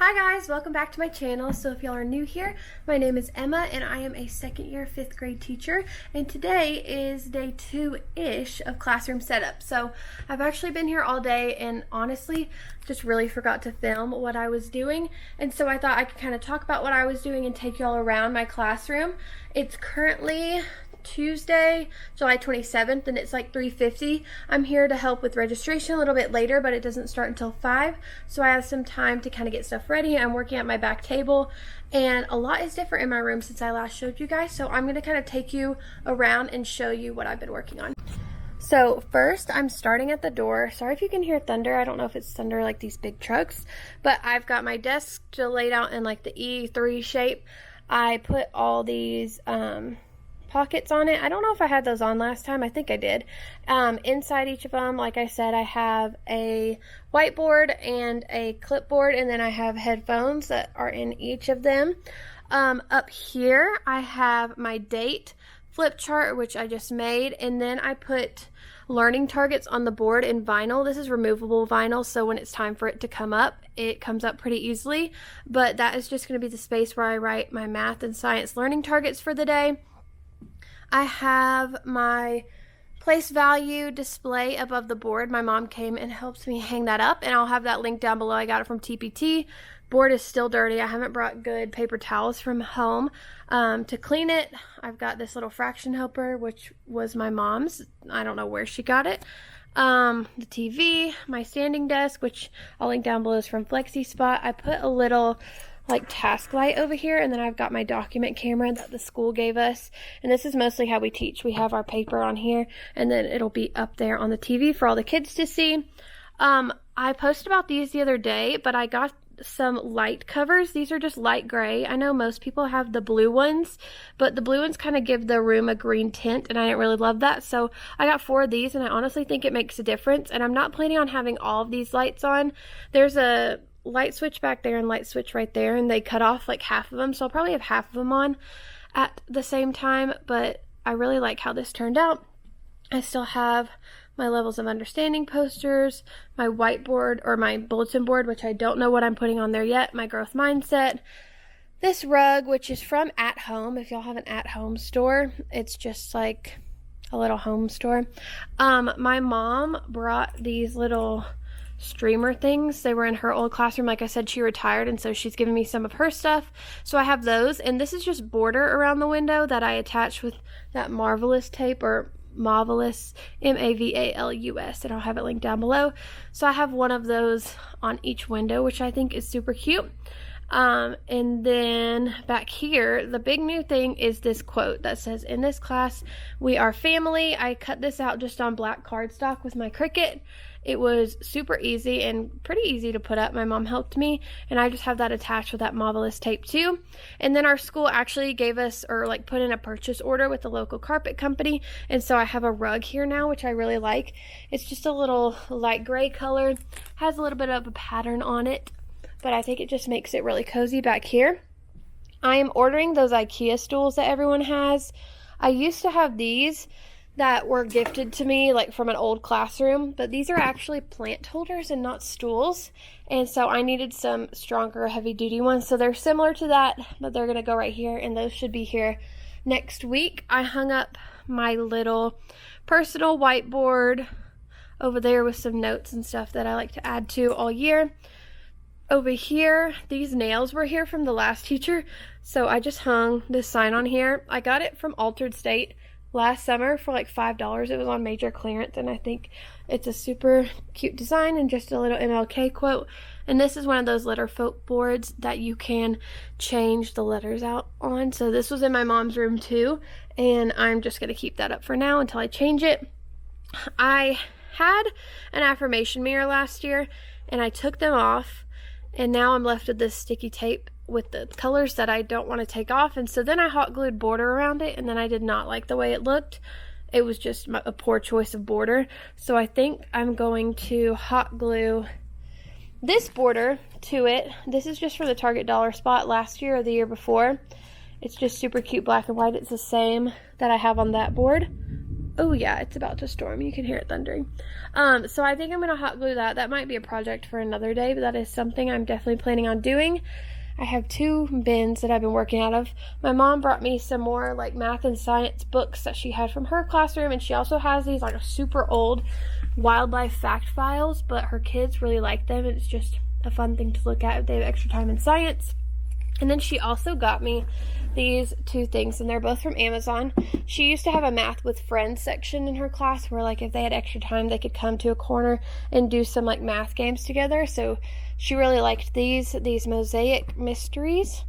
Hi guys, welcome back to my channel. So if y'all are new here, my name is Emma and I am a second year 5th grade teacher, and today is day 2-ish of classroom setup. So I've actually been here all day and honestly just really forgot to film what I was doing, and so I thought I could kind of talk about what I was doing and take y'all around my classroom. It's currently Tuesday, July 27th, and it's like 3:50. I'm here to help with registration a little bit later, but it doesn't start until 5, so I have some time to kind of get stuff ready. I'm working at my back table, and a lot is different in my room since I last showed you guys, so I'm going to kind of take you around and show you what I've been working on. So first, I'm starting at the door. Sorry if you can hear thunder. I don't know if it's thunder like these big trucks, but I've got my desk still laid out in like the E3 shape. I put all these pockets on it. I don't know if I had those on last time. I think I did. Inside each of them, like I said, I have a whiteboard and a clipboard, and then I have headphones that are in each of them. Up here, I have my date flip chart, which I just made, and then I put learning targets on the board in vinyl. This is removable vinyl, so when it's time for it to come up, it comes up pretty easily, but that is just going to be the space where I write my math and science learning targets for the day. I have my place value display above the board. My mom came and helped me hang that up, and I'll have that link down below. I got it from TPT. Board is still dirty. I haven't brought good paper towels from home to clean it. I've got this little fraction helper, which was my mom's. I don't know where she got it. The TV, my standing desk, which I'll link down below, is from Flexi Spot. I put a little like task light over here, and then I've got my document camera that the school gave us, and this is mostly how we teach. We have our paper on here, and then it'll be up there on the TV for all the kids to see. I posted about these the other day, but I got some light covers. These are just light gray. I know most people have the blue ones, but the blue ones kind of give the room a green tint, and I didn't really love that, so I got 4 of these, and I honestly think it makes a difference, and I'm not planning on having all of these lights on. There's a light switch back there and light switch right there, and they cut off like half of them, so I'll probably have half of them on at the same time, but I really like how this turned out. I still have my levels of understanding posters, my whiteboard or my bulletin board, which I don't know what I'm putting on there yet, my growth mindset, this rug, which is from At Home. If y'all have an At Home store, it's just like a little home store. My mom brought these little streamer things. They were in her old classroom. Like I said, she retired, and so she's given me some of her stuff, so I have those, and this is just border around the window that I attached with that Marvelous tape, or Marvelous, M-A-V-A-L-U-S, and I'll have it linked down below. So I have one of those on each window, which I think is super cute. And then back here, the big new thing is this quote that says, "In this class, we are family." I cut this out just on black cardstock with my Cricut. It was super easy and pretty easy to put up. My mom helped me, and I just have that attached with that Marvelous tape too. And then our school actually gave us, or like put in a purchase order with the local carpet company, and so I have a rug here now, which I really like. It's just a little light gray color, has a little bit of a pattern on it, but I think it just makes it really cozy back here. I am ordering those IKEA stools that everyone has. I used to have these that were gifted to me like from an old classroom, but these are actually plant holders and not stools, and so I needed some stronger heavy duty ones, so they're similar to that, but they're gonna go right here, and those should be here next week. I hung up my little personal whiteboard over there with some notes and stuff that I like to add to all year. Over here, these nails were here from the last teacher, so I just hung this sign on here. I got it from Altered State last summer for like $5. It was on major clearance, and I think it's a super cute design and just a little MLK quote. And this is one of those letter folk boards that you can change the letters out on. So this was in my mom's room too, and I'm just going to keep that up for now until I change it. I had an affirmation mirror last year, and I took them off, and now I'm left with this sticky tape with the colors that I don't want to take off, and so then I hot glued border around it, and then I did not like the way it looked. It was just a poor choice of border, so I think I'm going to hot glue this border to it. This is just for the Target dollar spot last year or the year before. It's just super cute black and white. It's the same that I have on that board. Oh yeah, it's about to storm. You can hear it thundering. So I think I'm going to hot glue that. That might be a project for another day, but that is something I'm definitely planning on doing. I have 2 bins that I've been working out of. My mom brought me some more like math and science books that she had from her classroom, and she also has these like super old wildlife fact files, but her kids really like them. It's just a fun thing to look at if they have extra time in science. And then she also got me these 2 things, and they're both from Amazon. She used to have a math with friends section in her class where like if they had extra time they could come to a corner and do some like math games together. So she really liked these mosaic mysteries,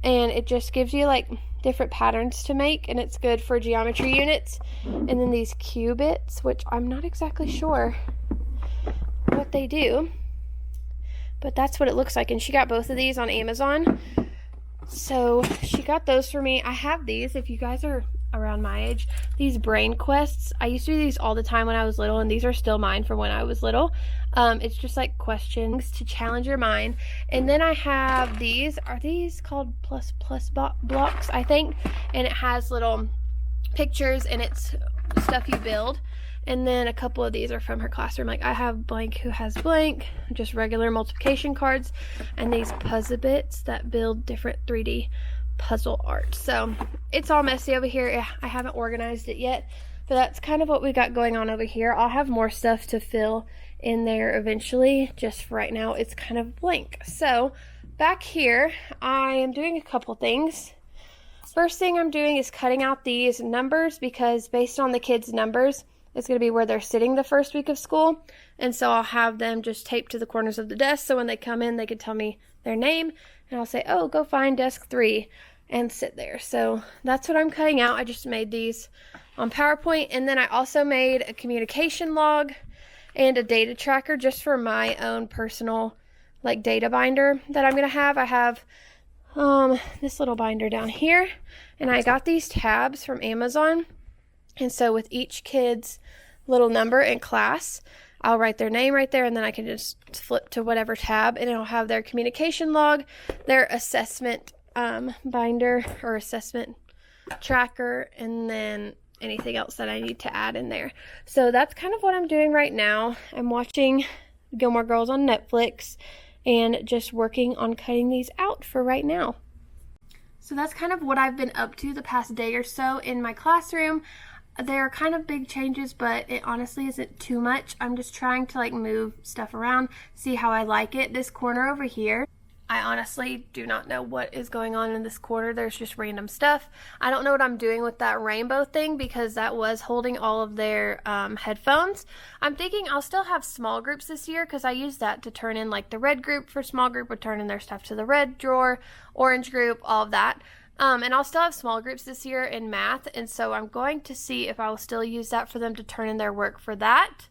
and it just gives you like different patterns to make, and it's good for geometry units. And then these cubits, which I'm not exactly sure what they do, but that's what it looks like. And she got both of these on Amazon. So she got those for me. I have these, if you guys are around my age, these brain quests. I used to do these all the time when I was little, and these are still mine from when I was little. It's just like questions to challenge your mind. And then I have these. Are these called plus blocks, I think? And it has little pictures, and it's stuff you build. And then a couple of these are from her classroom. Like I have blank who has blank, just regular multiplication cards, and these puzzle bits that build different 3D puzzle art. So it's all messy over here. I haven't organized it yet, but that's kind of what we got going on over here. I'll have more stuff to fill in there eventually. Just for right now, it's kind of blank. So back here, I am doing a couple things. First thing I'm doing is cutting out these numbers, because based on the kids' numbers, it's going to be where they're sitting the first week of school. And so I'll have them just taped to the corners of the desk, so when they come in, they can tell me their name, and I'll say, oh, go find desk 3 and sit there. So that's what I'm cutting out. I just made these on PowerPoint. And then I also made a communication log and a data tracker just for my own personal like data binder that I'm going to have. I have this little binder down here, and I got these tabs from Amazon. And so with each kid's little number in class, I'll write their name right there, and then I can just flip to whatever tab, and it'll have their communication log, their assessment binder or assessment tracker, and then anything else that I need to add in there. So that's kind of what I'm doing right now. I'm watching Gilmore Girls on Netflix and just working on cutting these out for right now. So that's kind of what I've been up to the past day or so in my classroom. They're kind of big changes, but it honestly isn't too much. I'm just trying to like move stuff around, see how I like it. This corner over here, I honestly do not know what is going on in this corner. There's just random stuff. I don't know what I'm doing with that rainbow thing, because that was holding all of their headphones. I'm thinking I'll still have small groups this year, because I used that to turn in like the red group for small group would turn in their stuff to the red drawer, orange group, all of that. And I'll still have small groups this year in math, and so I'm going to see if I will still use that for them to turn in their work for that.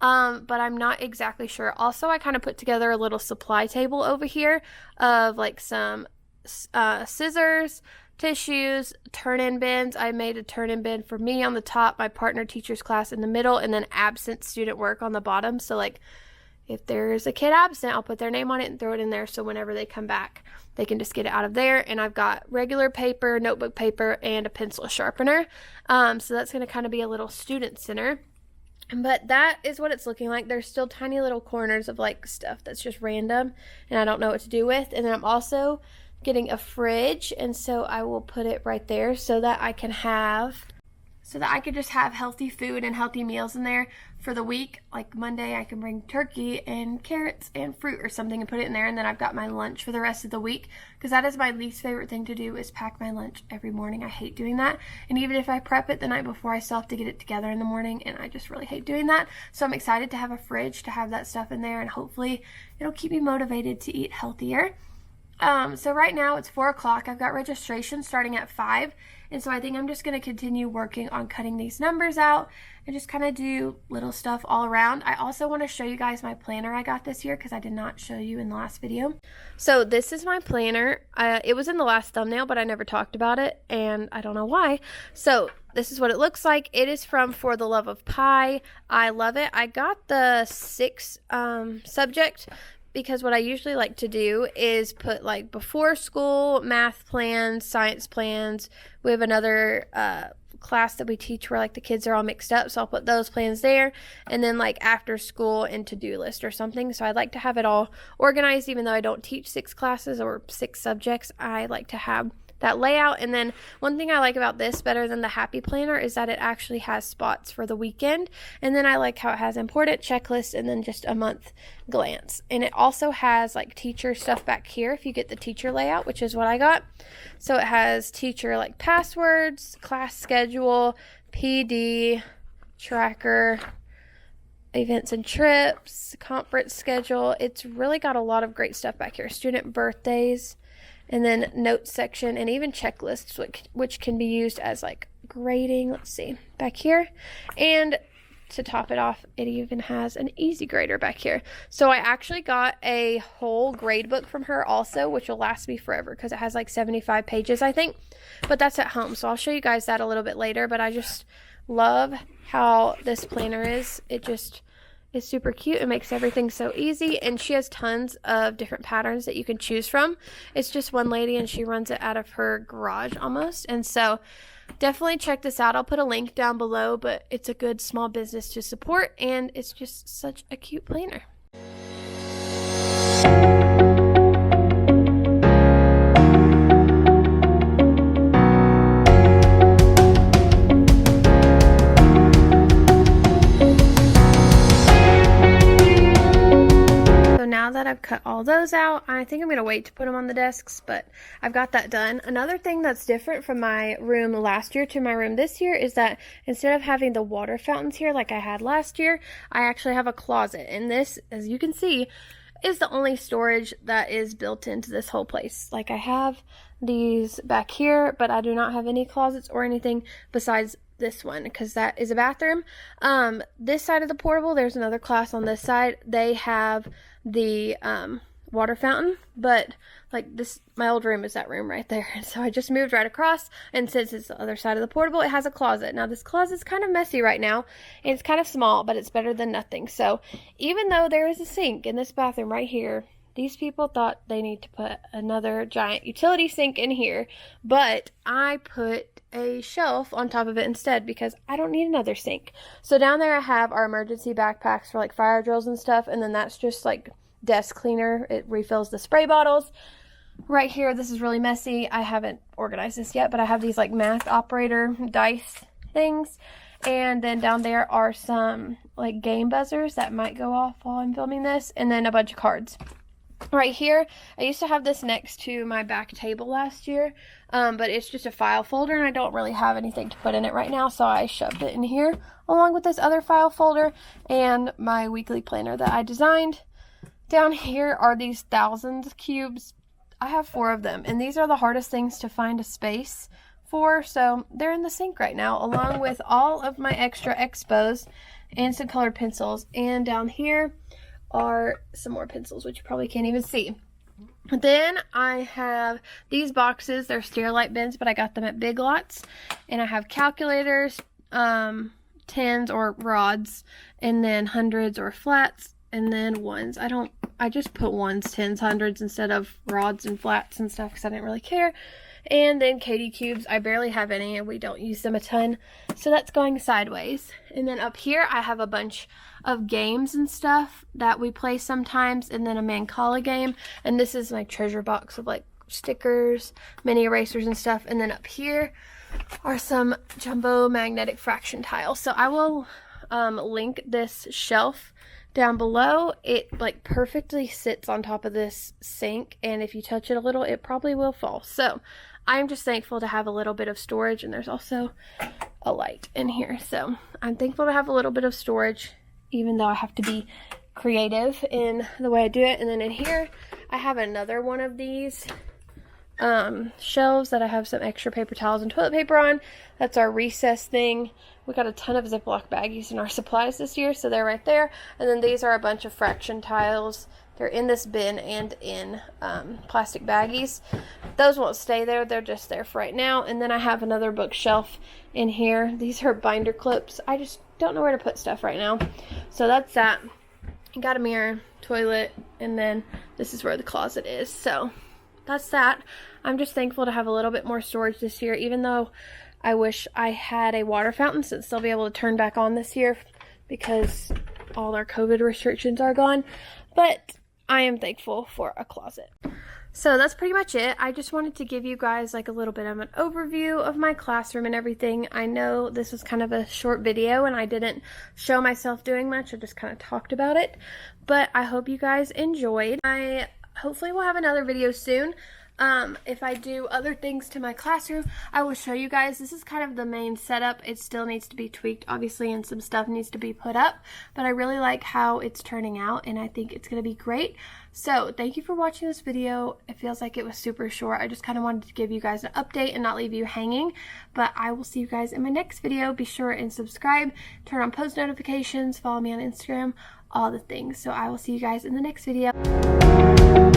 But I'm not exactly sure. Also, I kind of put together a little supply table over here of like some scissors, tissues, turn-in bins. I made a turn-in bin for me on the top, my partner teacher's class in the middle, and then absent student work on the bottom. So like if there's a kid absent, I'll put their name on it and throw it in there, so whenever they come back, they can just get it out of there. And I've got regular paper, notebook paper, and a pencil sharpener. So that's going to kind of be a little student center. But that is what it's looking like. There's still tiny little corners of like stuff that's just random, and I don't know what to do with. And then I'm also getting a fridge, and so I will put it right there so that I can just have healthy food and healthy meals in there for the week. Like Monday, I can bring turkey and carrots and fruit or something and put it in there, and then I've got my lunch for the rest of the week, because that is my least favorite thing to do, is pack my lunch every morning. I hate doing that, and even if I prep it the night before, I still have to get it together in the morning, and I just really hate doing that. So I'm excited to have a fridge to have that stuff in there, and hopefully it'll keep me motivated to eat healthier. So right now it's 4 o'clock. I've got registration starting at 5. And so I think I'm just going to continue working on cutting these numbers out and just kind of do little stuff all around. I also want to show you guys my planner I got this year, because I did not show you in the last video. So this is my planner. It was in the last thumbnail, but I never talked about it, and I don't know why. So this is what it looks like. It is from For the Love of Pie. I love it. I got the 6 subject, because what I usually like to do is put like before school math plans, science plans. We have another class that we teach where like the kids are all mixed up, so I'll put those plans there, and then like after school and to-do list or something. So I'd like to have it all organized. Even though I don't teach 6 classes or 6 subjects, I like to have that layout. And then one thing I like about this better than the Happy Planner is that it actually has spots for the weekend, and then I like how it has important, checklists, and then just a month glance. And it also has like teacher stuff back here if you get the teacher layout, which is what I got. So it has teacher like passwords, class schedule, PD, tracker, events and trips, conference schedule. It's really got a lot of great stuff back here. Student birthdays, and then notes section, and even checklists, which can be used as like grading. Let's see, back here. And to top it off, it even has an easy grader back here. So I actually got a whole grade book from her also, which will last me forever because it has like 75 pages, I think. But that's at home, so I'll show you guys that a little bit later. But I just love how this planner is. It just is super cute. It makes everything so easy, and she has tons of different patterns that you can choose from. It's just one lady, and she runs it out of her garage almost, and so definitely check this out. I'll put a link down below, but it's a good small business to support, and it's just such a cute planner. That I've cut all those out, I think I'm going to wait to put them on the desks, but I've got that done. Another thing that's different from my room last year to my room this year is that instead of having the water fountains here like I had last year, I actually have a closet, and this, as you can see, is the only storage that is built into this whole place. Like I have these back here, but I do not have any closets or anything besides this one because that is a bathroom. This side of the portable, there's another class on this side. They have the water fountain, but like this, my old room is that room right there, and so I just moved right across, and since it's the other side of the portable, it has a closet. Now this closet's kind of messy right now, and it's kind of small, but it's better than nothing. So even though there is a sink in this bathroom right here, these people thought they need to put another giant utility sink in here, but I put a shelf on top of it instead because I don't need another sink. So down there I have our emergency backpacks for like fire drills and stuff, and then that's just like desk cleaner. It refills the spray bottles. Right here, this is really messy. I haven't organized this yet, but I have these like math operator dice things, and then down there are some like game buzzers that might go off while I'm filming this, and then a bunch of cards. Right here, I used to have this next to my back table last year, but it's just a file folder, and I don't really have anything to put in it right now, so I shoved it in here along with this other file folder and my weekly planner that I designed. Down here are these thousands cubes. I have 4 of them, and these are the hardest things to find a space for, so they're in the sink right now, along with all of my extra expos and some colored pencils. And down here are some more pencils, which you probably can't even see. Then I have these boxes. They're Sterilite bins, but I got them at Big Lots. And I have calculators, tens or rods, and then hundreds or flats, and then ones. I just put ones, tens, hundreds instead of rods and flats and stuff because I didn't really care. And then Katie cubes. I barely have any, and we don't use them a ton, so that's going sideways. And then up here I have a bunch of games and stuff that we play sometimes, and then a Mancala game, and this is my treasure box of like stickers, mini erasers and stuff. And then up here are some jumbo magnetic fraction tiles. So I will link this shelf down below. It like perfectly sits on top of this sink, and if you touch it a little, it probably will fall. So I'm just thankful to have a little bit of storage, and there's also a light in here. So I'm thankful to have a little bit of storage, even though I have to be creative in the way I do it. And then in here, I have another one of these shelves that I have some extra paper towels and toilet paper on. That's our recess thing. We got a ton of Ziploc baggies in our supplies this year, so they're right there. And then these are a bunch of fraction tiles. They're in this bin and in plastic baggies. Those won't stay there. They're just there for right now. And then I have another bookshelf in here. These are binder clips. I just don't know where to put stuff right now. So that's that. Got a mirror, toilet, and then this is where the closet is. So that's that. I'm just thankful to have a little bit more storage this year, even though I wish I had a water fountain so they'll be able to turn back on this year because all our COVID restrictions are gone. But I am thankful for a closet. So that's pretty much it. I just wanted to give you guys like a little bit of an overview of my classroom and everything. I know this was kind of a short video and I didn't show myself doing much. I just kind of talked about it. But I hope you guys enjoyed. I hopefully will have another video soon. If I do other things to my classroom, I will show you guys. This is kind of the main setup. It still needs to be tweaked, obviously, and some stuff needs to be put up, but I really like how it's turning out, and I think it's going to be great. So, thank you for watching this video. It feels like it was super short. I just kind of wanted to give you guys an update and not leave you hanging, but I will see you guys in my next video. Be sure and subscribe, turn on post notifications, follow me on Instagram, all the things. So, I will see you guys in the next video.